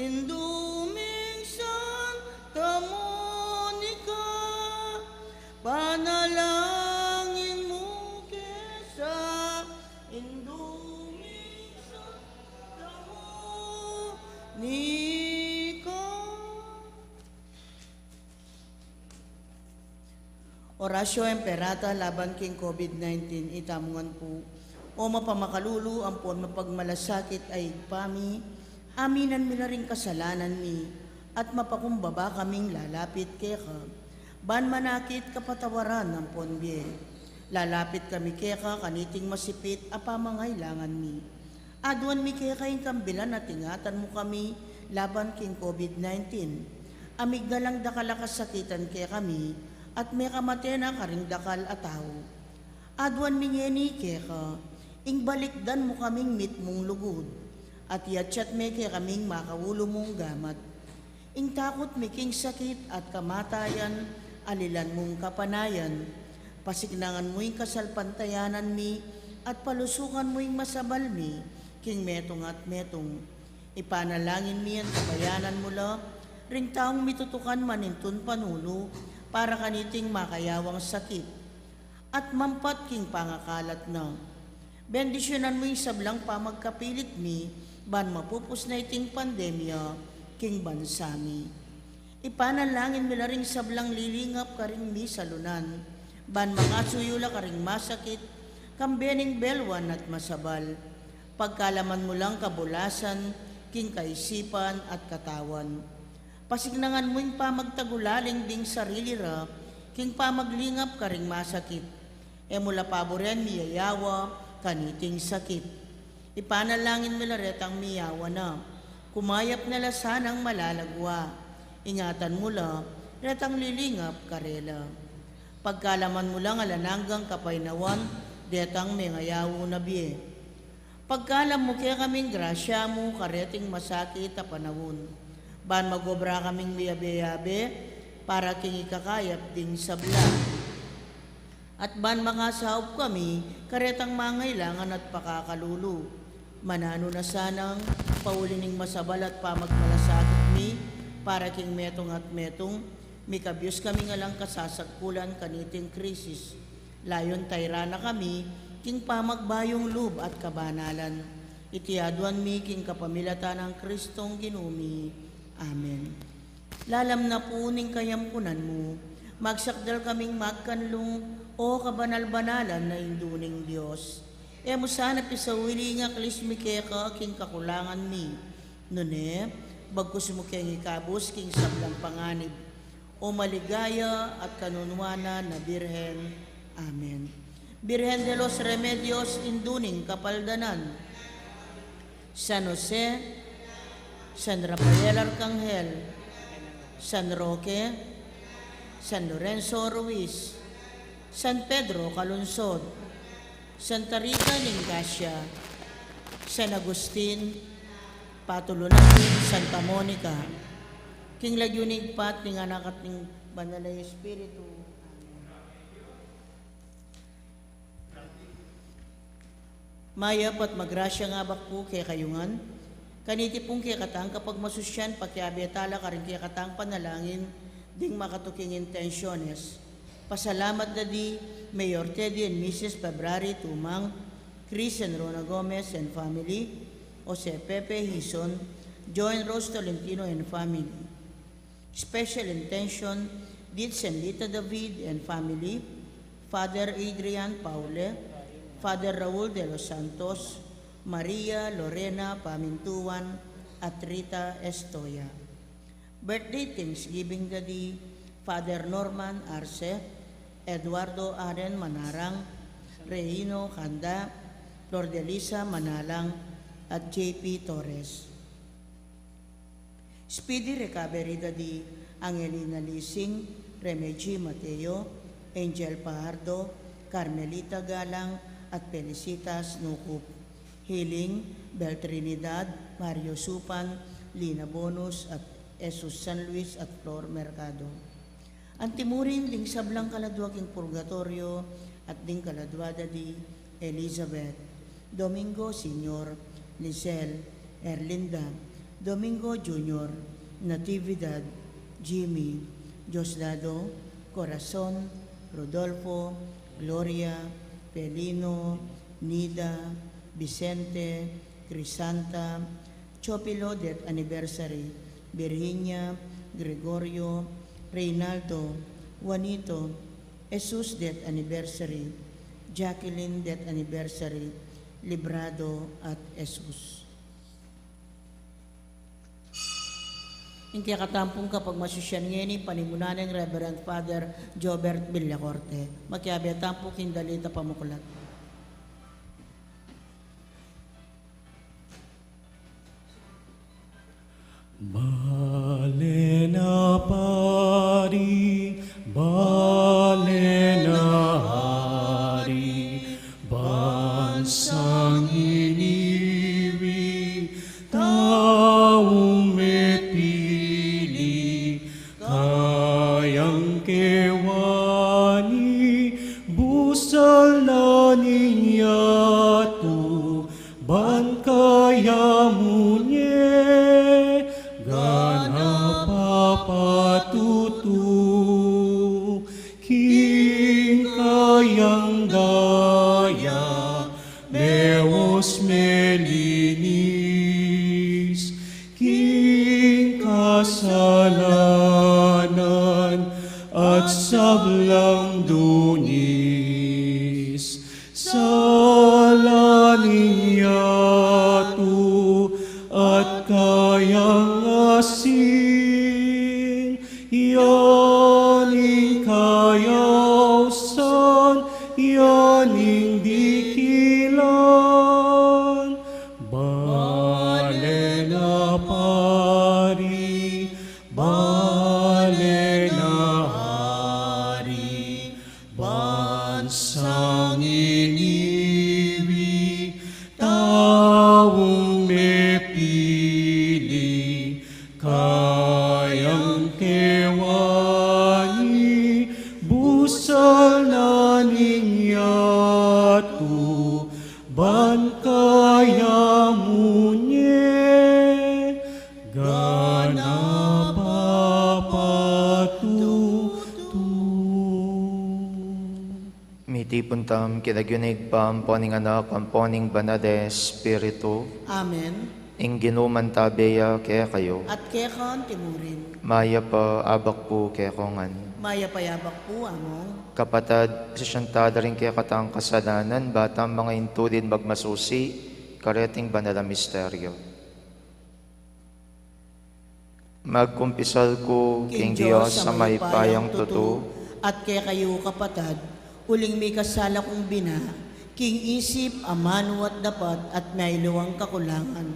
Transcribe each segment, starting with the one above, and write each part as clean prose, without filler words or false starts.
induming Santa Monica, panalangin mo kesa induming Santa Monica. Orasyo Emperata laban king COVID-19 itamungan po. O mapamakalulu, ampon mapagmalasakit ay pami, aminan mi na rin kasalanan mi, at mapakumbaba kaming lalapit keka. Ban manakit kapatawaran ng ponbye, lalapit kami keka kaniting masipit apamangailangan mi. Aduan mi keka yung kambilan at ingatan mo kami laban king COVID-19. Amig na lang dakalakas sakitan kaya kami, at may kamatena karing dakal ataw. Aduan mi ngeni keka, ing balikdan mo kaming mit mong lugod, at yatsyat me kaya kaming makawulo mong gamat. Ing takot mi king sakit at kamatayan, alilan mong kapanayan, pasignangan mo yung kasalpantayanan mi, at palusukan mo yung masabal mi, king metong at metong. Ipanalangin mi ang kabayanan mo la, ring taong mitutukan manintun panulo, para kaniting makayawang sakit, at mampat king pangakalat na. Bendisyonan mo yung sablang pamagkapilit mi, ban mapupus na iting pandemya, king bansami. Ipanalangin mi na ring sablang lilingap karing mi salunan, ban makasuyula karing masakit, kambening belwan at masabal. Pagkalaman mo lang kabulasan, king kaisipan at katawan. Pasignangan mo yung pamagtagulaling ding sarili ra, king pamaglingap karing masakit. E mula paboren miyayawa, kaniting sakit. Ipanalangin mo laretang miyawa na, kumayap na lasanang malalagwa. Ingatan mo la, retang lilingap karela. Pagkalaman mo lang alananggang kapaynawan, detang mengayawo na biye. Pagkalam mo kaya kaming grasya mo, kareting masakit a panawon. Ban magobra kaming miyabe-yabe, para king ikakayap ding sabla. At ban makasahop kami, karetang mangailangan at pakakalulu. Manano na sanang paulining masabal at pamagmalasakit mi, para king metong at metong, mikabyos kami ngalang kasasagpulan kaniting krisis. Layon tayrana kami, king pamagbayong lub at kabanalan. Itiaduan mi king kapamilatan ng Kristong Ginumi. Amen. Lalam na po ning kayampunan mo, magsakdal kaming magkanlong o kabanal-banalan na induning Diyos. E mo sana pisawili nga klismi keka king kakulangan mi. Nune, bagkus mo keng ikabos king sablang panganib, o maligaya at kanunwana na Birhen. Amen. Birhen de los Remedios induning kapaldanan, San Jose, San Rafael Arcangel, San Roque, San Lorenzo Ruiz, San Pedro Calunsod, Santa Rita Nicasio, San Agustin, Patulunatin, Santa Monica, king lagyunig pat ning anak at ning banal na Espiritu. Mayap at magrasya nga bakpo kay kayungan, kaniti pong kaya katang kapag masusyan, pakiabiatala ka rin kaya katang panalangin, ding makatuking intensyones. Pasalamat na di, Mayor Teddy and Mrs. February Tumang, Chris and Rona Gomez and family, Jose Pepe Hison, Joan Rose Tolentino and family. Special intention, Dids and Lita David and family, Father Adrian Paule, Father Raul de los Santos, Maria Lorena Pamintuan, at Rita Estoya. Birthday Thanksgiving Daddy, Father Norman Arce, Eduardo Aren Manarang, Reino Kanda, Lordelisa Manalang, at JP Torres. Speedy recovery Daddy, Angelina Lising, Remegi Mateo, Angel Pahardo, Carmelita Galang, at Felicitas Nukup. Healing, Bel Trinidad, Mario Supan, Lina Bonus, at Jesus San Luis at Flor Mercado. Antimurin ding sablang kaladwag ng purgatorio at ding kaladwada di Elizabeth, Domingo Senior, Lizelle, Erlinda, Domingo Jr., Natividad, Jimmy, Diosdado, Corazon, Rodolfo, Gloria, Pelino, Nida, Vicente, Crisanta, Chopilo Death Anniversary, Virginia, Gregorio, Reynaldo, Juanito, Jesus Death Anniversary, Jacqueline Death Anniversary, Librado at Jesus. Yung kaya katampong kapag masusyan ngeni, panimunan ng Reverend Father Jobert Villacorte. Magkiabi tampok hindalita pamukulat. Bale na pari, bale na hari, bansang iniwi, taong may pili, kayang kewani, busal na ninyatu, ban kaya munye, gana papatutu, king kayang daya, meos melinis, king kasalanan at sablang dunis, salanin yatu at kayang asin, yaning kayausan, yaning dikilan, bale na pari, bale na hari, bansang iniwi, taong may pili, kayang kewani, busal na ninyatu, ban kaya munye, gana papatutu. Mitipon tam kinagyunig pam poning anak ang poning banade Espiritu, Amen. ing ginuman tabeya kaya kayo, At kekon timurin, maya pa abak po kaya kongan. maya payabak po among, Kapatad, sisyanta rin kaya katang kasalanan, batang mga intudin magmasusi, kareting banala misteryo. Magkumpisal ko, King Diyos, sa may payang tutu, at kaya kayo kapatad, uling may kasala kong bina, king isip, amano at dapat, at may luwang kakulangan.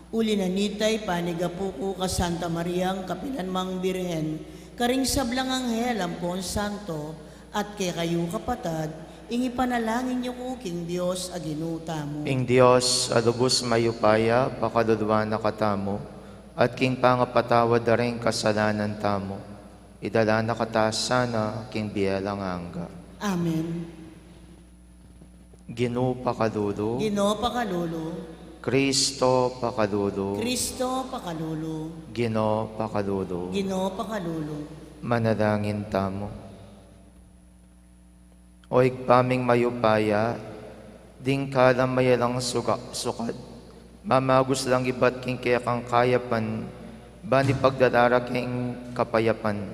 Uli na nitay, panigapuko ka Santa Mariang, kapilan mang birhen, karing sablang anghel, ampon santo, at kaya kayo kapatad, ingi panalangin niyo ko, King Diyos, aginuta mo. ing Diyos, alubos mayupaya, pakadudwa na katamo, at king pangapatawad na rin kasalanan tamo, idala na katasana, king biyalang angga. Amen. Ginu pakadulo, Ginoo pakalulu, Kristo pakadulo, Kristo pakalulu, Gino pakadulo, Ginoo pakalulu. manalangin tamo. Oig paming mayupaya, ding kalam mayalang sukad, mamagos lang ibat king kaya kang kayapan, bani pagdadara king kapayapan.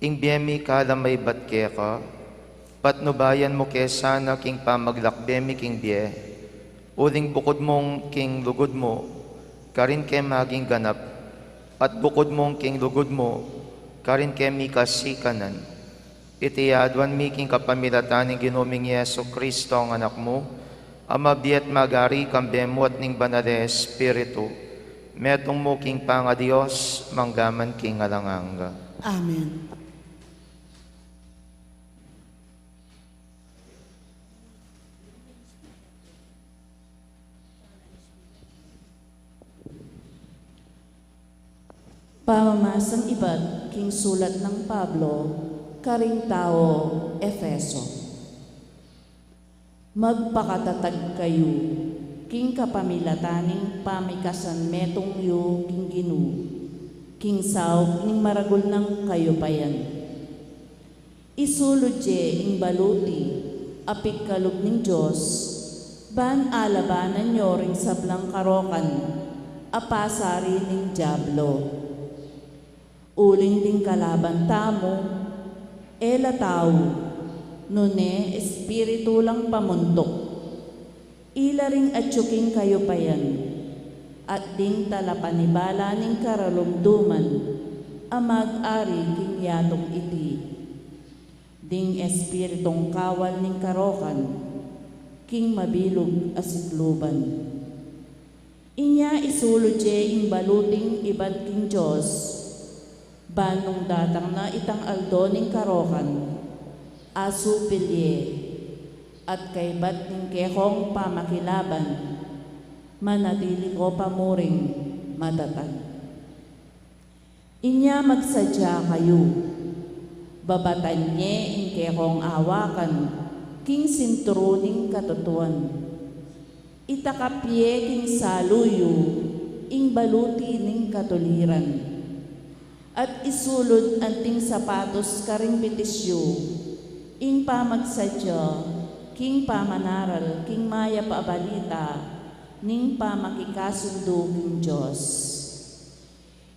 Ing biyemi kalam may bat kaya ka, patnubayan mo kaya sana king pamaglakbemi king biye, uling bukod mong king lugod mo, karin kay maging ganap, at bukod mong king lugod mo, karin kay mikasikanan. Itiyadwan mi king kapamilatan ng ginuming Yeso Kristo ang anak mo, ama biet magari kang bemot ning banale Espiritu, metong mo king panga Diyos, manggaman king alanganga. Amen. Pamamasang iba't king sulat ng Pablo, karing tao, Efeso. Magpakatatag kayo, king kapamilataning pamikasan metong yu king ginu, king saw king maragul ng kayupayan. Isulod je ing baluti, apik kalog ning Diyos, ban alabanan nyo ring sablang karokan, apasari ning Diablo. Uling ding kalaban tamo, ela tao, nune espiritu lang pamuntok. Ila ring atsuking kayo pa yan, at ding talapanibala ning karalumduman, amag-ari king yatong iti. Ding espiritong kawal ning karokan, king mabilog asikluban. Inya isulod je ing baluting ibad king Diyos, banong datang na itang aldo ning karokan, asu pilye, at kay bat ning kehong pamakilaban, manatili ko pamuring matatag. Inya magsadya kayo, babatan nye ing kehong awakan, king sinturuning katutuan. Itakapye king saluyo, ing baluti ning katuliran. At isulod anting sapatos karing petisyo, ing pamagsadya, king pamanaral, king maya paabalita, ning pamakikasundo king Diyos.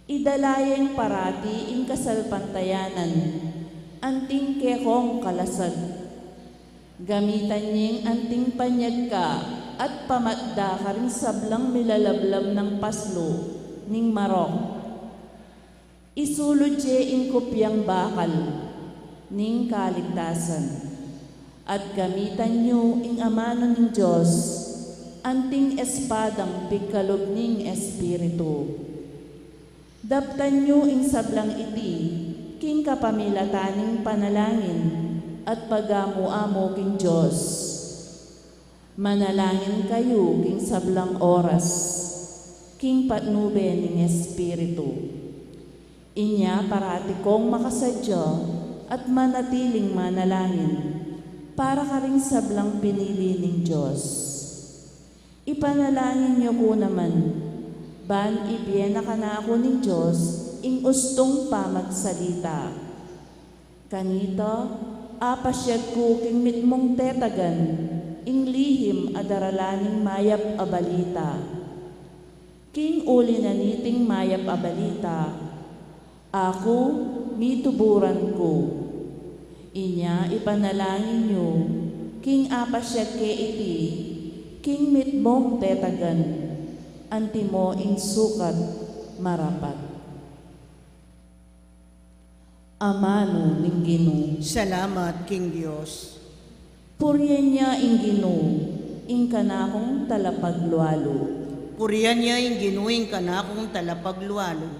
Idalayeng parati ing kasalpantayanan, anting kehong kalasag. Gamitan niyeng anting panyag ka, at pamatda ka ring sablang milalablam ng paslo, ning marok. Isulod je ing kopyang bakal, ning kaligtasan, at gamitan nyo ing amano ng Diyos, anting espadang pigkalog ning espiritu. Daptan nyo ing sablang iti, king kapamilataning panalangin, at pagamu-amo king Diyos. Manalangin kayo king sablang oras, king patnube ning espiritu. Inya parati kong makasadya at manatiling manalangin para ka ring sablang pinili ng Diyos. Ipanalangin niyo ko naman, ban ibiyena ka na ako ng Diyos, ing ustong pamagsalita. Kanito, apasyag ko king mitmong tetagan, ing lihim adaralaning mayap abalita. King uli na niting mayap abalita, ako mituburan ko. Inya ipanalangin nyo, king apasyag ke iti, king mitmong tetagan, antimo ing sukat marapat. Amano ning Ginoo, Salamat, King Diyos. puryen niya ing Ginoo, ing kanakong talapaglualo. Puriyan niya ing ginuing kanakong talapaglualo.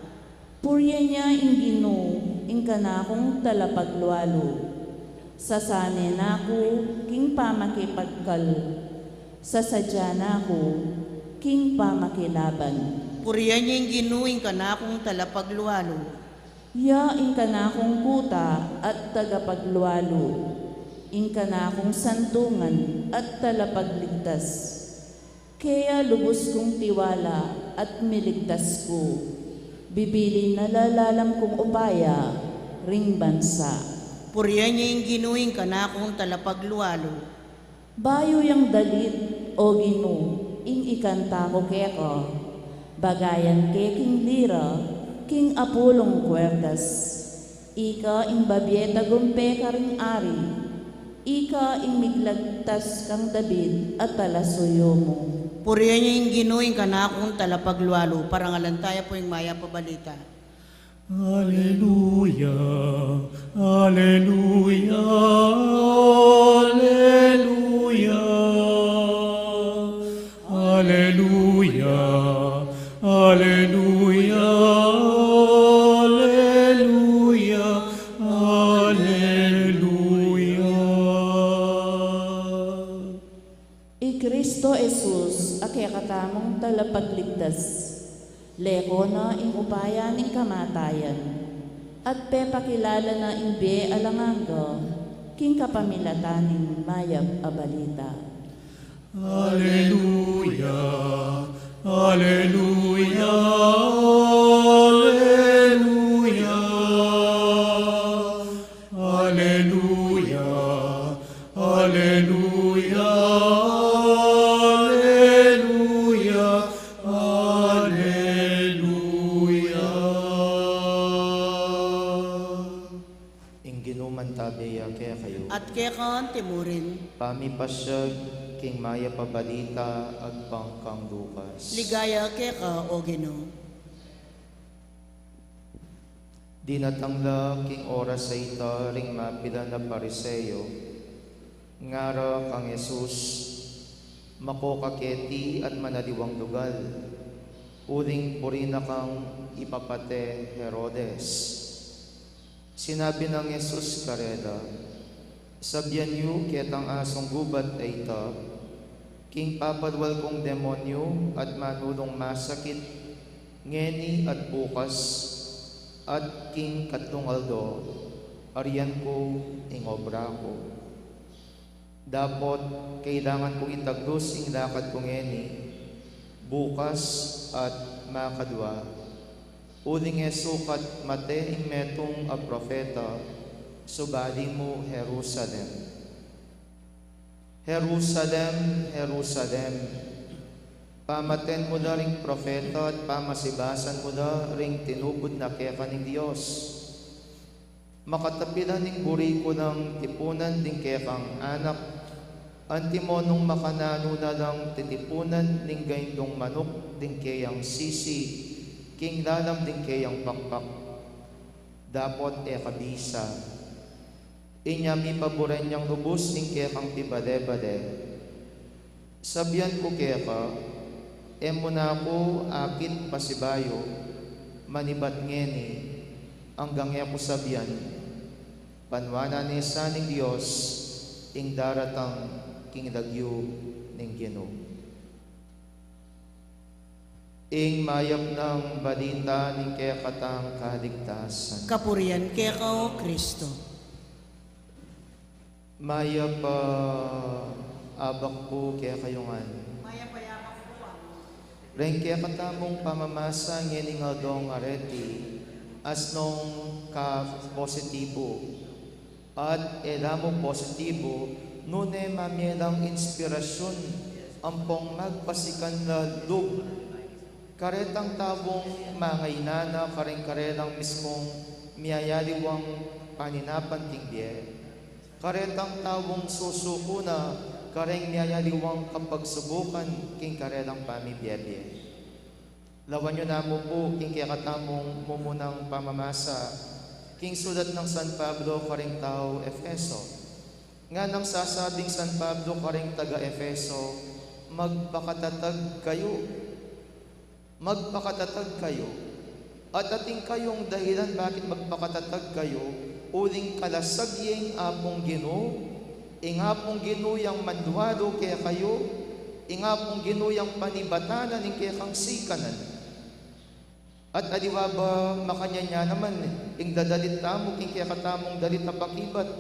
Puryen niya ing Ginoo, ing kanakong talapaglualo. Sasane nako, king pamakipagkal. Sasadya nako, king pamakilaban. Puriyan niya ing ginuing kanakong talapaglualo. Ya ing kanakong kuta at tagapaglualo. Ing kanakong santungan at talapagligtas. Kaya lubos kong tiwala at miligtas ko. Bibili na lalalam kong upaya, ring bansa. Puriyan niya ing ginuing kanakong talapaglualo. Bayo yang dalit, o Ginoo, ing ikanta ko keko. Bagayan ke king lira, king apulong kwerdas. Ika ing babyeta gumpe ka ring ari. Ika ing miglagtas kang David at talasuyo mo. Puriyan niya ing ginuing kanakong talapaglualo. Parangalan tayo po yung maya pabalita. Alleluia, Alleluia, Alleluia, Alleluia, Alleluia, Alleluia, Alleluia. I Kristo Jesus, katamong talapagligtas, leko na ing upaya ning kamatayan, at pepakilala na ing be alanganga, king kapamilataning mayab abalita. Alleluia, Alleluia, Alleluia, Alleluia, Alleluia, Alleluia, Alleluia. Ingginuman tabiya kaya kayo. At kekan timurin, Pamipasyag, king maya pabalita, agpangkang Lukas. ligaya keka o Ginoo. Dinatangla king oras sa ita ring mapila na pariseyo, ngara kang Jesus, makokaketi at manaliwang lugal, uling purina kang ipapate Herodes. Sinabi ng Jesus karela, sabyan niyo ketang asong gubat ay ita, king papadwal kong demonyo at manulong masakit, ngeni at bukas, at king katlong aldo, ariyan ko ing obra ko. Dapat kailangan kong itagdos ing lakad kong ngeni, bukas at makadwa, uling esukat mate ing metong a profeta, subali mo Jerusalem. Jerusalem, Jerusalem, pamaten mo na ring profeta at pamasibasan mo na ring tinubod na keka ng Diyos. Makatapilan ning buri ko ng tipunan ding kekang anak, antimonong makanano na lang titipunan ning gayndong manok ding keyang sisi, king lalam ding keyang pakpak. Dapot kabisa, inyami paboren niyang lubos ning kekang pibale-bale. Sabyan ko keka, emuna ko akit pasibayo, manibat ngeni, hanggang ko sabyan, panwana ni saning Diyos, ing daratang king dagyo ning Ginoo. Ing mayap ng balita ning kekatang kaligtasan. Kapurian keka o Kristo. Maya pa abak po kaya kayongan. Ren kaya katamong pamamasa ngening adong areti as nung ka positibo at elamo positibo nune mamielang inspirasyon ampong magpasikan na lub karetang tabong mangaynana kareng-karelang mismong miyayaliwang paninapan tingbiye. Karetang tawong susuko na kareng niyayaliwang kapagsubukan king karelang pamibiyebye. Lawan nyo na mo po king kakatamong mumunang pamamasa king sulat ng San Pablo kareng tao Efeso. Nga nang sasabing San Pablo kareng taga Efeso, magpakatatag kayo. Magpakatatag kayo. At ating kayong dahilan bakit magpakatatag kayo, uling kalasagyeng apong Ginoo, ingapong ginuyang manduado kaya kayo, ingapong ginuyang panibatanan ng kaya kang sikanan. At adiwa ba makanya naman, ing dadalit tamo, king kaya katamong dalit na pakibat,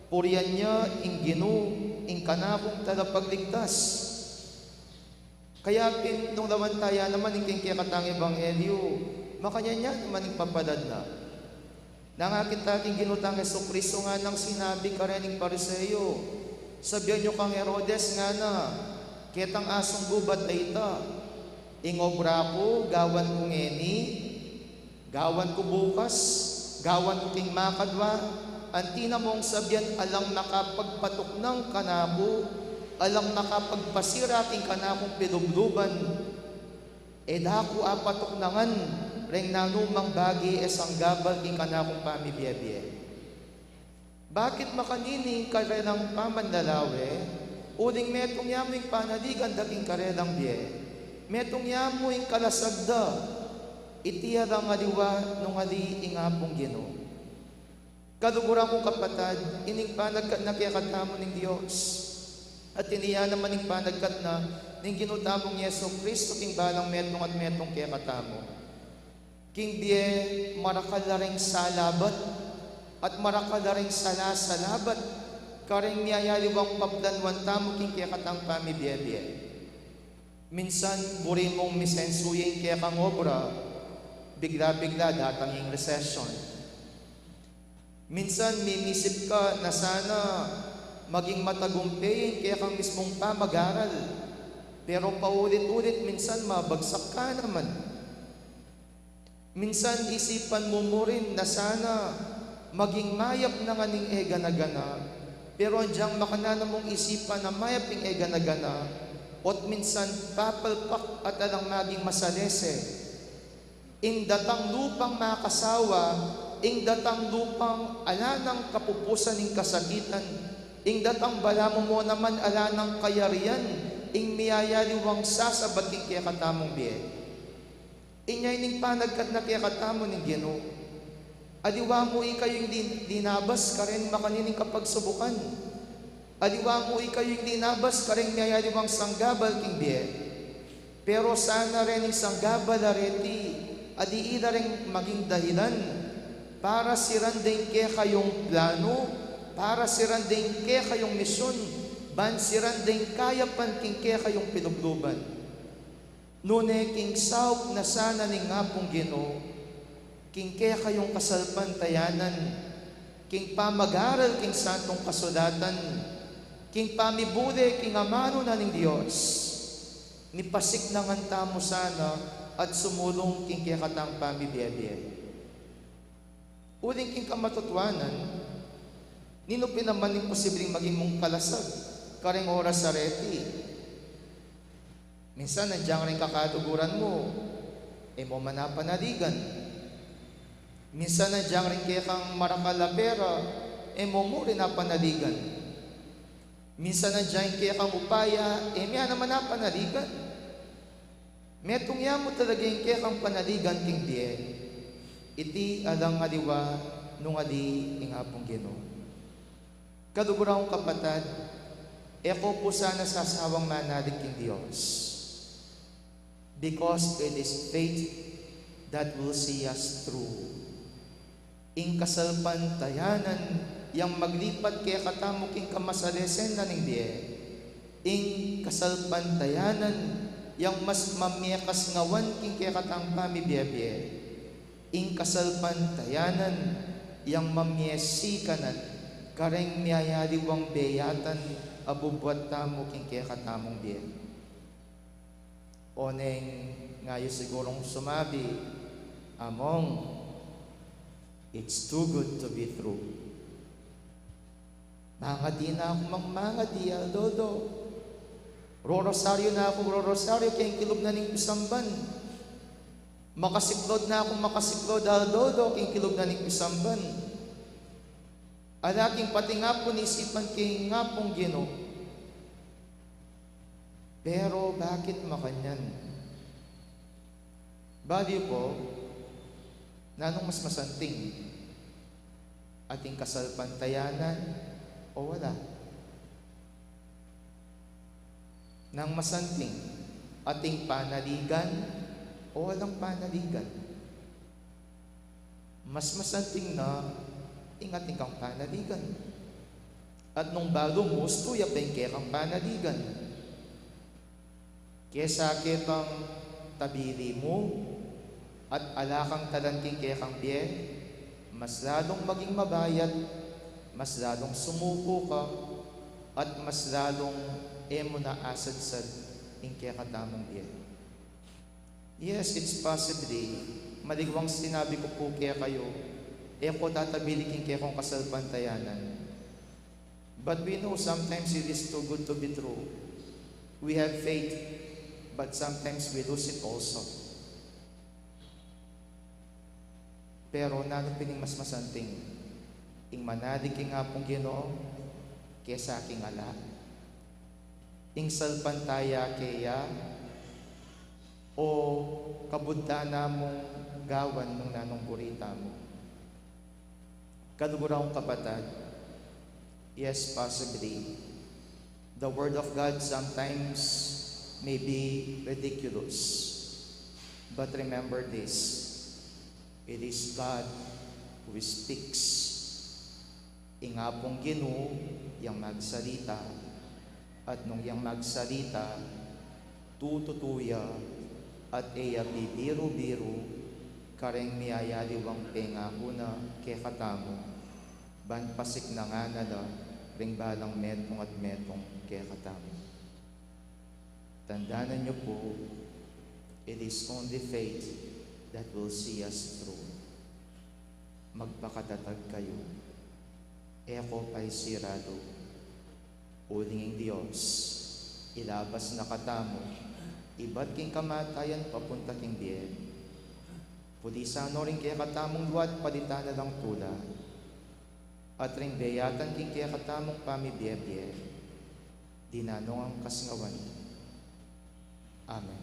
puriyan niya, ing Ginoo, ing kanakong talapagligtas. Kaya nung lawan taya naman, ing king kaya katang ebanghelyo, makanya niya naman ing papadad na. Nangakit aking ginutang Jesucristo nga nang sinabi ka rin ng pariseyo, sabihan nyo kang Herodes nga na, ketang asong gubat na ita, ingobra ko, gawan ko ngeni, gawan ko bukas, gawan ko king makadwa, antina mong sabihan alang nakapagpatok ng kanako, alang nakapagpasira king kanakong pilubluban, dako apatok nangan, reng nanumang bagi esang gabal king kanakong pamibiyebye. Bakit makanini karelang pamandalawe, uling metong yamoing panaligan daking karelang biye, metong yamoing kalasagda, itiyarang aliwa nung ali ingapong Ginoo. Kaluguran kong kapatad, ining panagkat na kiyakatamo ng Diyos, at iniya naman ing panagkat na ning ginutamong Yeso Kristo king balang metong at metong kiyakatamo. King biye marakalaring salabat at marakalaring salasalabat kareng niyayaliwang paplanwan tamo king kaya katang pamibiyebye. Minsan, buri mong misensuyin kaya kang obra, bigla-bigla datang yung recession. Minsan, minisip ka na sana maging matagumpayin kaya kang mismong pamag-aral. Pero paulit-ulit, minsan mabagsak ka naman. Minsan, isipan mo rin na sana maging mayap na nga ning ega na gana. Pero andyang makanana mong isipan na mayap ning ega na gana. At minsan, papalpak at alang maging masalese. Ing datang lupang makasawa, ing datang lupang ala ng kapupusan ng kasakitan, ing datang bala mo naman ala ng kayarian, ing miyayaliwang sasabating kaya katamong biye. Inyay ning panagkat na kaya katamo ng Ginoo. Adiwa mo ikayong dinabas ka rin makanining kapagsubukan. Adiwa mo ikayong dinabas ka rin miyayaliwang sanggabal king biye. Pero sana rin yung sanggabal areti, adiida rin maging dahilan para siranding ke kayong plano, para siranding ke kayong misyon, ban siranding kayapan king ke kayong pinugluban. Nune king saop na sana ning ngapong Ginoo, king ke kayong kasalpantayanan, king pamag-aral king santong kasulatan, king pamibuli king amano na ning Dios, nipasik na nganta mo sana at sumulong king ke katang pamibiyebye. Uling king kamatutwanan, nino pinaman ning posibleng maging mong kalasag, karing oras sa reti. Minsan, nandiyan rin kakatuguran mo, mo manapanaligan. Minsan, nandiyan rin kaya kang marakalapera, mo rin napanaligan. Minsan, nandiyan kaya kang upaya, miya naman napanaligan. Metong mo talaga yung kaya kang panaligan king diye. Iti alang aliwa nung ali ing hapong Ginoo. Kadugurang kapatad, eko po sana sasawang manalig king Diyos. Because it is faith that will see us through. Ing kasalpantayanan, yang maglipat kaya katamo king kamasalesen na ning diye. Ing kasalpantayanan, yang mas mamiekas ngawan king kaya katang pamibiyebye. Ing kasalpantayanan, yang mamiesikanan, kareng miyayaliwang beyatan, abubuat tamo king kaya katamong biye. Oneng ngayon sigurong sumabi, among, it's too good to be true. Mga di na ako mga di, aldodo. Rorosaryo na ako, rorosaryo, kaya kilog na ning pisamban. Makasiplod na ako, makasiplod, aldodo, kaya kilog na ning pisamban. Alaking pati nga po nisipan kay nga pong Ginoo. Pero bakit makanyan? Bali po, nanong mas masanting? Ating kasalpantayanan o wala? Nang masanting, ating panaligan o walang panaligan? Mas masanting na ingating kang panaligan. At nung bago mo, stuya pa yung kang panaligan. Kesa kitang tabili mo at alakang talanting kaya kang biye, mas lalong maging mabayat, mas lalong sumuko ka, at mas lalong mo na asadsad in kaya katamong biye. Yes, it's possibly, maligwang sinabi ko po kaya kayo, ko tatabili king kaya kong kasalpantayanan. But we know sometimes it is too good to be true. We have faith, but sometimes we lose it also. Pero nanong pining mas masanting, ing manalig king hapong Ginoo, kesa aking ala. Ing salpantaya kaya, o kabudda na mong gawan ng nanong burita mo. Kadugurang kapatad, yes, possibly, the Word of God sometimes may be ridiculous. But remember this, it is God who speaks. Ingapong Ginoo yang magsalita, at nung yang magsalita, tututuya at iya bibiro-biro, kareng miyayaliwang pengako na kekatamo, ban pasik na nga nala, ring balang metong at metong kekatamo. Tandaanan niyo po, it is only faith that will see us through. Magpakatatag kayo. Eko ay sirado. Ulinging Diyos, ilabas na katamo, iba't king kamatayan papunta king biyen. Pulisano rin kaya katamong luwat palitan na lang tula, at ring beyatan king kaya katamong pamibiyebye, dinanong ang kasngawan. Amen.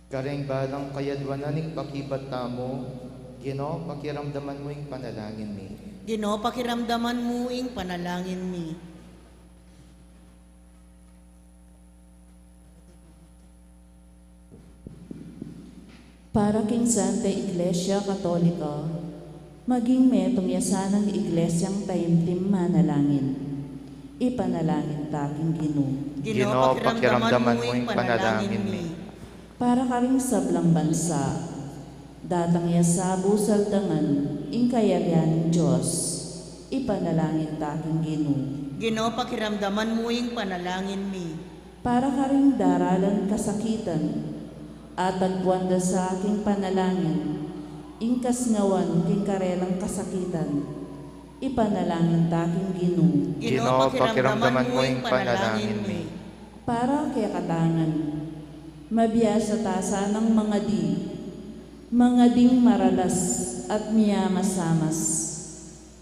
Kareng balang kayadwananing pakibat tamo, Ginoo, pakiramdaman mo yung panalangin mi. Ginoo, pakiramdaman mo ing panalangin mi. Para king Santa Iglesia Katolika, maging metong yasanang iglesyang taimtim manalangin. Ipanalangin taking Ginoo. Ginoo, pakiramdaman mo yung panalangin mi. Para karing sablang bansa, datang yasabo saldangan, ing kayaryaning Diyos, ipanalangin taking Ginoo. Ginoo, pakiramdaman mo ing panalangin mi. Para karing daralan kasakitan, at agwanda sa aking panalangin, ing kasngawan king karelang kasakitan, ipanalangin taking Ginoo. Ginoo, pakiramdaman mo ing panalangin mi. Para kay katangan, mabiyasa tasa ng mga ding maralas at miyamas-samas,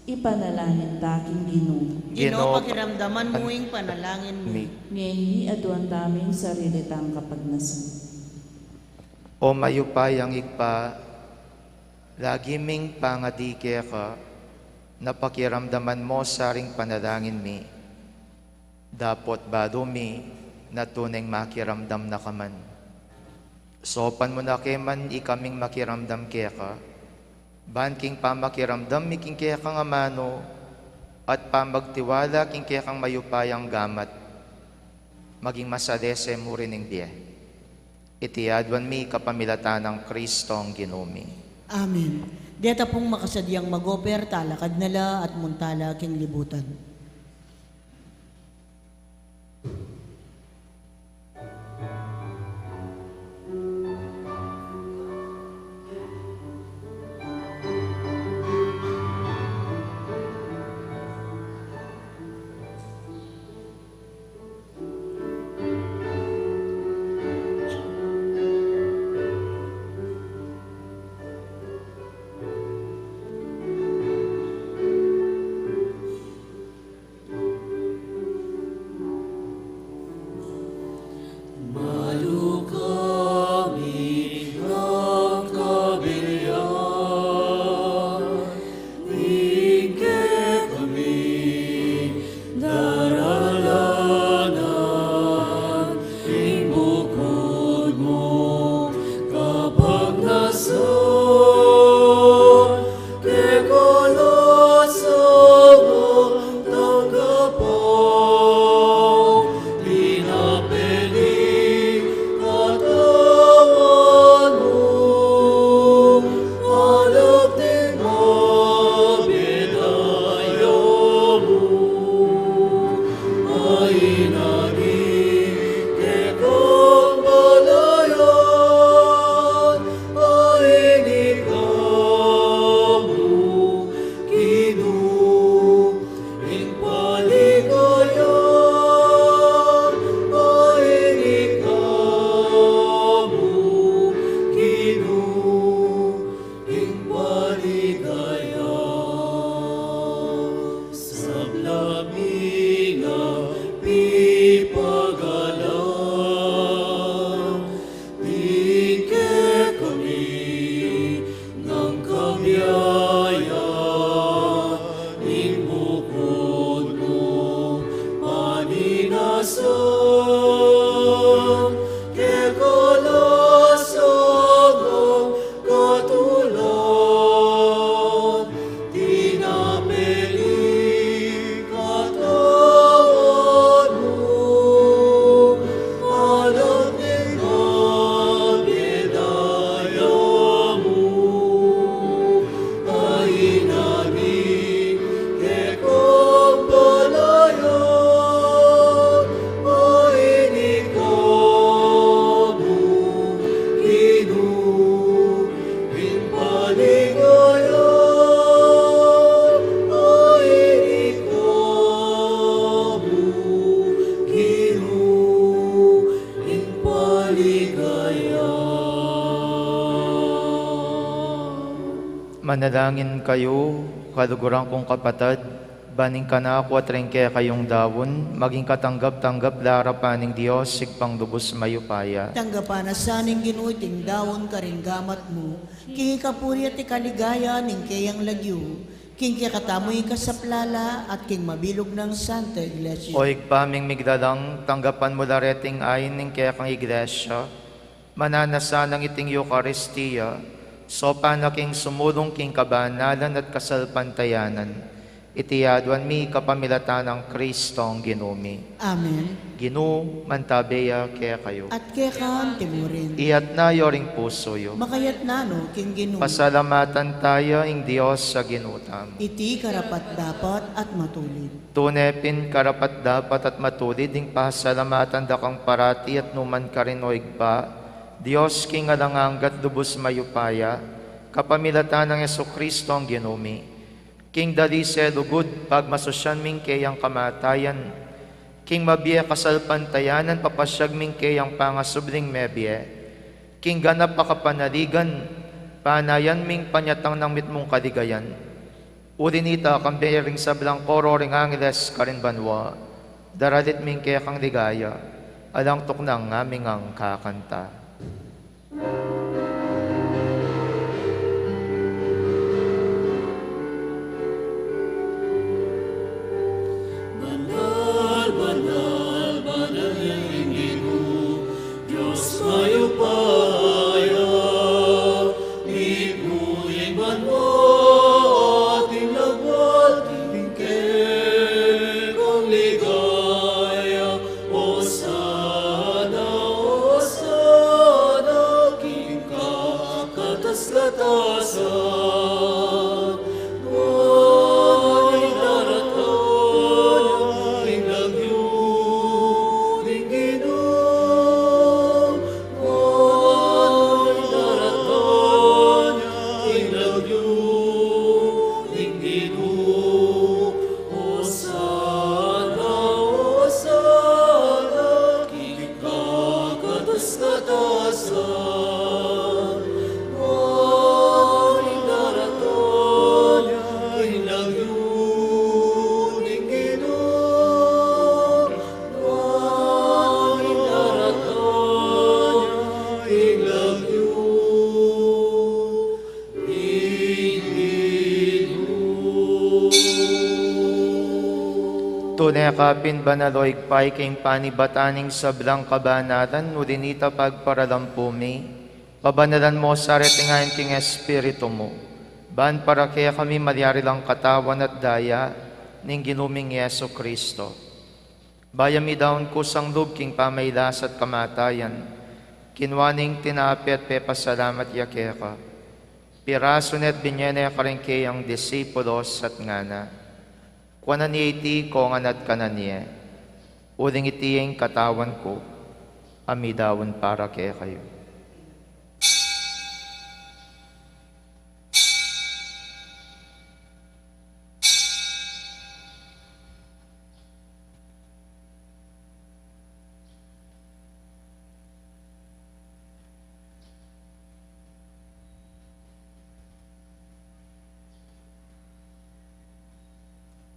ipanalangin taking Ginoo. Ginoo, pakiramdaman mo ing panalangin mi. Ngayon aduan taming sarili tang kapagnasan. O mayupayang igpa, lagi ming pangadike ka, na pakiramdaman mo saring panalangin mi. Dapot bado mi, na tuneng makiramdam na kaman. Sopan mo na keman ikaming makiramdam kaya ka, ban king pamakiramdam mi king kaya kang amano, at pamagtiwala king kaya kang mayupayang gamat, maging masadese mo rin ng biye. Itiadwan mi kapamilatan ng Kristo ang Ginoo. Amen. Deta pong makasadyang magoper, talakad nala at muntala king libutan. Manalangin kayo, kaluguran kong kapatid, baning ka na ako at ringke kayong dawon, maging katanggap-tanggap larapaning Diyos, sigpang lubos mayupaya. Tanggapan na saning ginuiting dawon karinggamat mo, king ikapuri at ikaligaya ning kayang lagyo, king katamoy kasaplala at king mabilog ng Santa Iglesia. O igpaming migdalang, tanggapan mo lareting ayin ng kaya kang iglesia, mananasa ng iting Eucharistia, so panaking sumulong king kabanalan at kasalpantayanan, itiyadwan mi kapamilatan ng Kristong ginumi. Amen. Ginu, mantabeya kaya kayo. At kekan timurin, Iyat na yoring puso yo. makayat nano king ginu, Pasalamatan tayo ing Diyos sa ginutam. iti karapat dapat at matulid. Tunepin karapat dapat at matulid ing pasalamatan da kang parati at numan ka rin o igba. Diyos king alanganggat lubos mayupaya, kapamilatan ng Jesucristo ang ginumi. King dalise lugod, pagmasosyan ming kayang kamatayan. King mabye kasalpantayanan, papasyag ming kayang pangasubling mebye. King ganap pakapanaligan, panayan ming panyatang ng mitmong kaligayan. Urinita kambering sablang koro ring angeles karin banwa, daralit ming kaya kang ligaya, alang tuknang ngaming ang kakanta. Tunay kapin banaloig pay king panibataning sablang kabanatan, ulinita pagparalampumi, pabanalan mo sa retingahin king Espiritu mo, ban para kaya kami malyari lang katawan at daya, ning ginuming Yeso Kristo. Bayami daon kusang lub king pamaylas at kamatayan, kinwaning tinapi at pepasalamat yakeka, piraso net binyene karingkeyang disipulos at ngana. Kuanan niya iti ko nganat kanan niya, uling itiyeng katawan ko, amidawon para kaya kayo.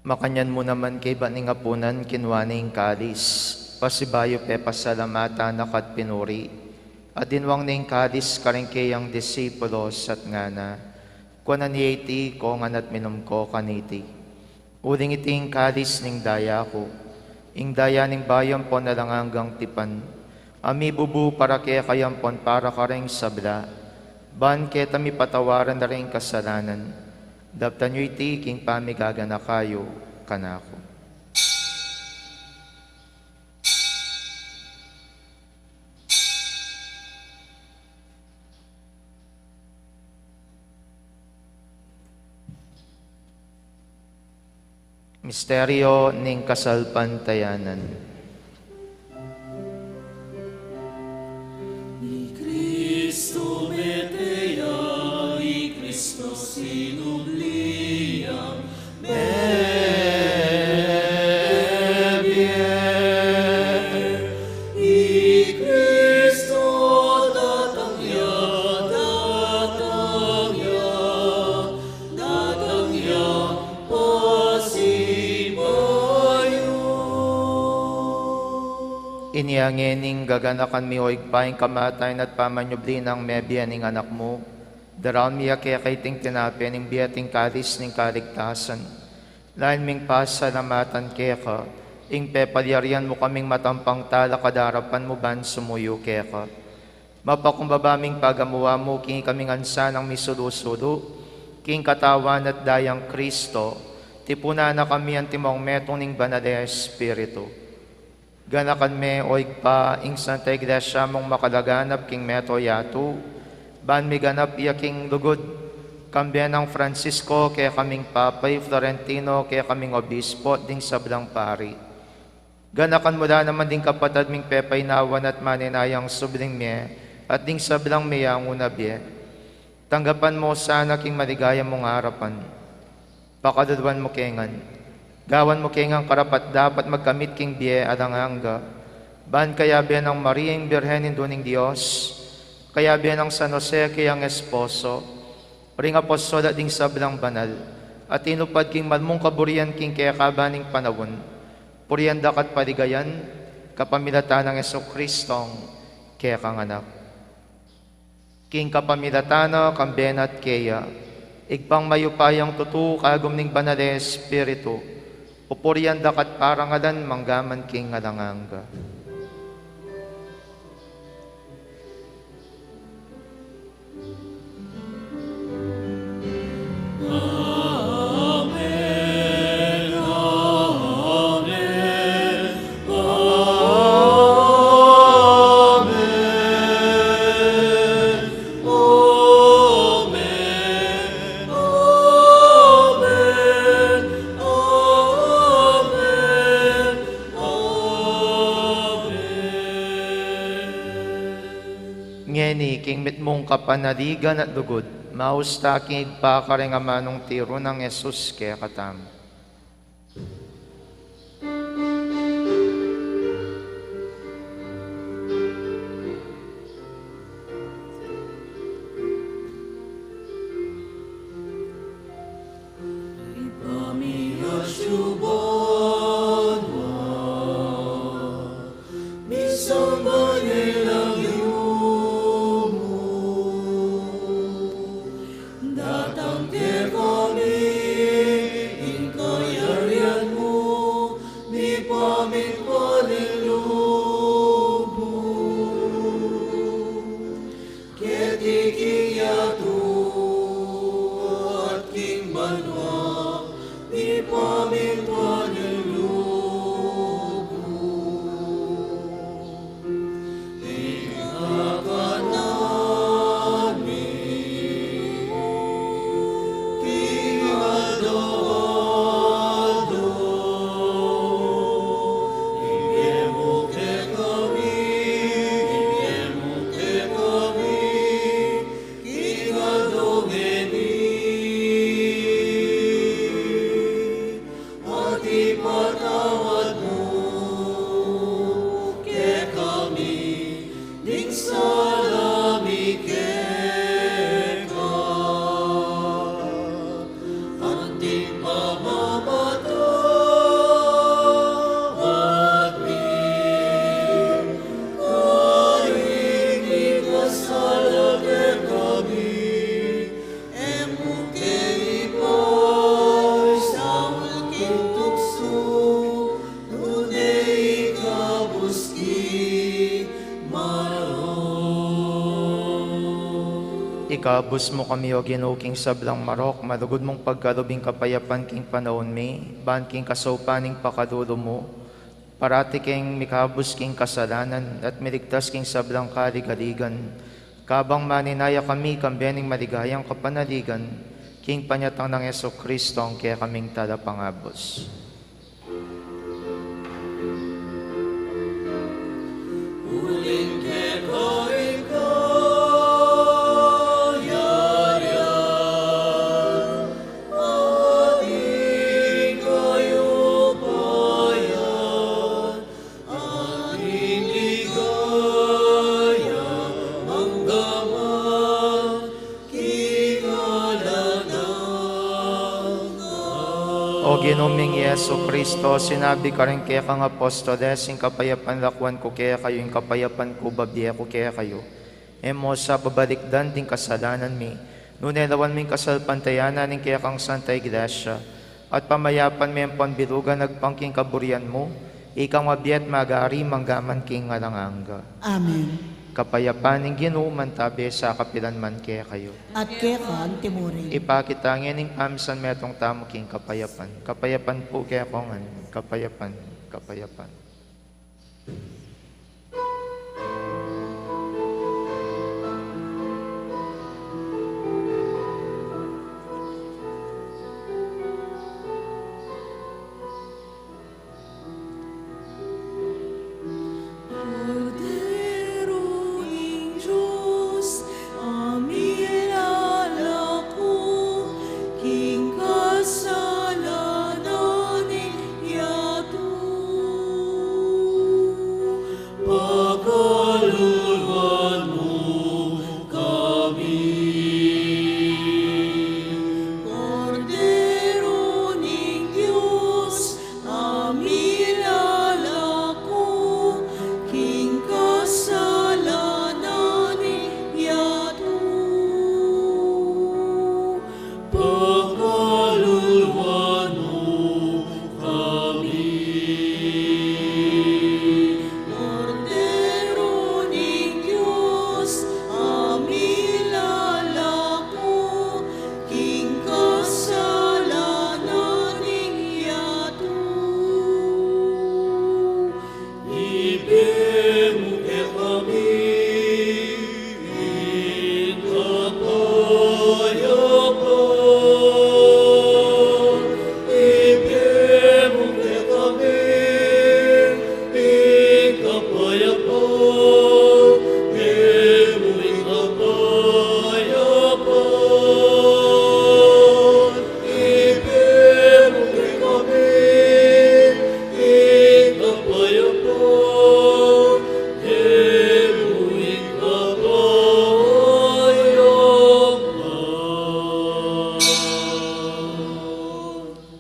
Makanyan mo naman kay baning apunan kinwaning kalis, pasibayo pe pasalamata nakat pinuri, at dinwang ning kalis karingkeyang disipulos at ngana, kuanan iti ko nganat minum ko kaniti. Uling iting kalis ning daya ko, ing daya ning bayan po na lang hanggang tipan, ami bubu para kaya kayampon para karing sabla, ban keta mi patawaran na rin kasalanan, daptan nyo iti king pamigagana kayo kanako. Misteryo ning kasalpantayanan. Cristo metea, Cristo sinublia, Cristo Iniangening gaganakan mi oig paing kamatayan at pamanyubli ng mebian ng anak mo. Daraon miya kaya kaiting tinapin ng biyating karis ng kaligtasan. Lain ming pasalamatan kaya ka, ing pepalyarian mo kaming matampang tala kadarapan mo ban sumuyo kaya ka. Mapakumbabaming pagamuwa mo, king kaming ansa ng misulusulo, king katawan at dayang Kristo, tipuna na kami ang timong metong ning banal Espiritu. Ganakan me oig pa ing Santa Iglesia mong makalaganap king meto yatu, ban mi ganap iya king lugod, kambiyan ng Francisco kaya kaming Papay Florentino kaya kaming Obispo ding sablang pari. Ganakan mula naman ding kapatad ming pepay nawan at maninayang subling me at ding sablang meyang unabye. Tanggapan mo sana king maligaya mong harapan. Pakadudwan mo kengan. Gawan mo kengang karapat dapat magkamit king biye adanganga. Ban kaya biyan ng Maria yung Birhenin duning Diyos. Kaya biyan ng San Jose kayang esposo. Ring apostol at ding sablang banal. At inupad king malmong kaburian king kaya kabaning panawon. Purian dakat paligayan, kapamilatan ng Jesucristong kaya kang anak. King kapamilatana, kamben at kaya, igpang mayupayang tutu kagum ning banal Espiritu, pupurian dakat parangalan manggaman king ngalanganga. Ngeni, king mitmong kapanaligan at lugod, mausta king igpakaring amanong tiro ng Jesus kaya katam. Ikabus mo kami o ginuking sablang marok, malugod mong pagkalubing kapayapan king panahon mi, ban king kasaupaning pakadulo mo, parati king mikabus king kasalanan, at miligtas king sablang kaligaligan, kabang maninaya kami kambening maligayang kapanaligan, king panyatang ng Jesucristo ang kaya kaming talapangabos. Ginuming Yeso Kristo, sinabi ka rin kaya kang apostoles, yung kapayapan lakwan ko kaya kayo, yung kapayapan ko babiya ko kaya kayo. Emo sa babalikdan ting kasalanan mi, nunelawan ming kasalpantayanan ng kaya kang Santa Iglesia, at pamayapan mi ang panbilugan nagpangking kaburian mo, ikang mabiyat magari manggaman king ngalanganga. Amen. Kapayapan ng ginuman tabi sa kapilan man kaya kayo. At kaya ka ang timurin. Ipakitangin ng pamisan metong tamo king kapayapan. Kapayapan po kaya kongan. Kapayapan, kapayapan. Poderoing Diyos, aming lalako, king kasalanan yato. Pagkaluluan mo kami. Cordero ning Diyos, aming lalako, king kasalanan yato. Pagkaluluan mo kami. Cordero ning Diyos, aming lalako, king kasalanan yato. Ibemu ke kami, ikapayapan. Ibemu ke kami, ikapayapan. Ibemu ikapayapan. Ibemu ke kami, ikapayapan. Ibemu ikapayapan.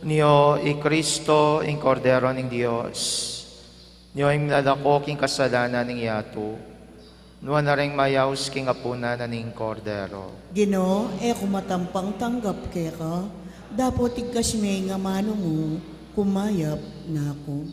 Niyo i Kristo, ing Kordero ng Diyos. Niyo ing lalako king kasalanan ng yato. Nuwa na rin mayaws king apuna na ning Kordero. Gino, kumatampang tanggap kaya ka. Dapat tigkas may nga mano mo, kumayap na ako.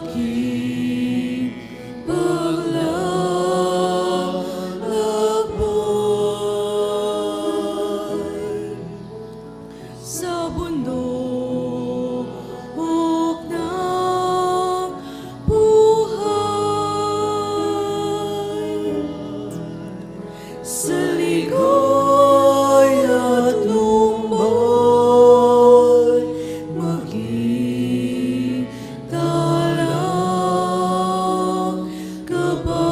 Sakit paglalakbay sa bundok ng buhay, sa ligay at lumbay, maging talang gabay.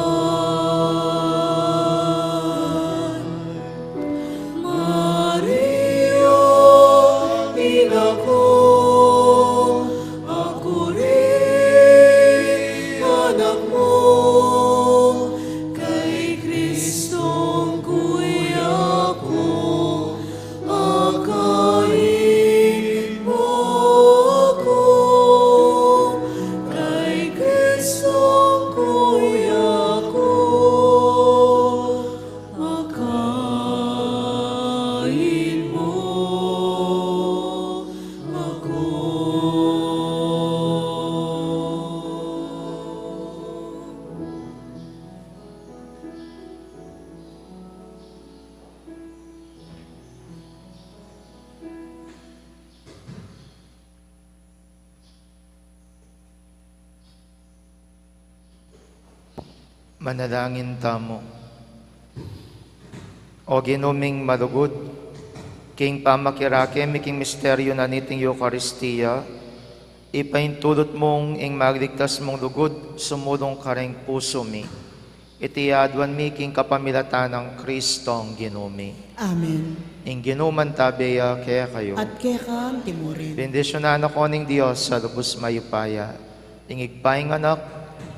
Maria, ina ko Manalangin tamo. O ginuming malugod, king pamakirake, miking misteryo na niting Eucharistia, ipaintulot mong ing magligtas mong lugod, sumulong ka ring puso mi. Itiyadwan mi king kapamilatan ng Kristong ginumi. Amen. Ing ginuman tabeya kaya kayo. At kekam timurin. Bendisyonan ako ning Diyos sa lubos mayupaya, ing igpaing anak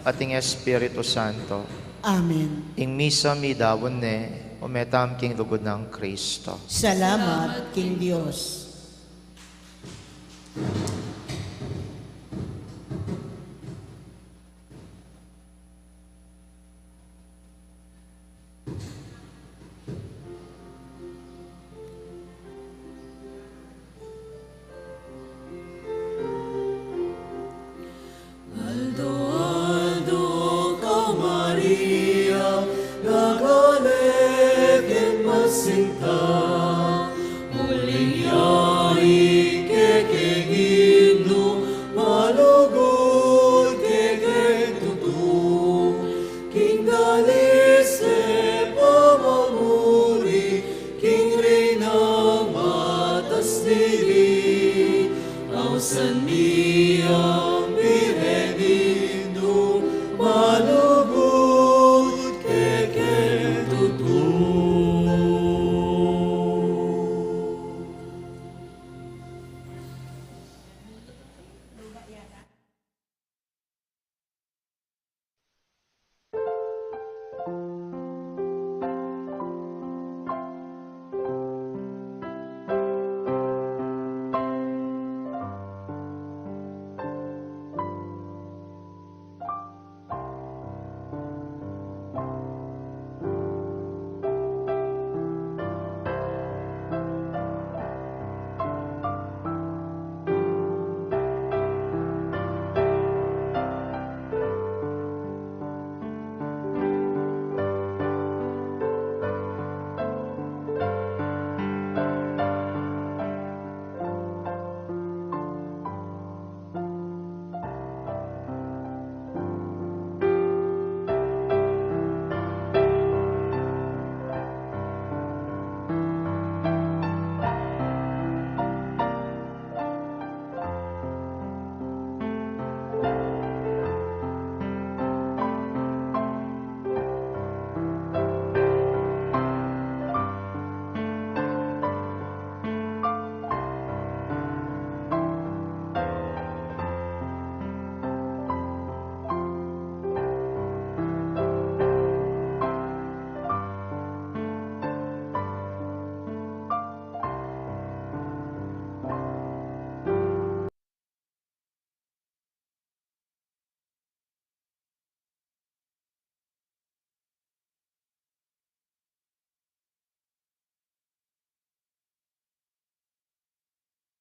at ing Espiritu Santo. Amen. Ing misa mi dawon ne, umetam king lugod ng Kristo. Salamat, King Diyos. Aldo, Aldo, ka Maria, nagalek at masinta, muling yari kekegino, malugod keketutu, king dalise pamamuri, king reyna matas dili, ausan mi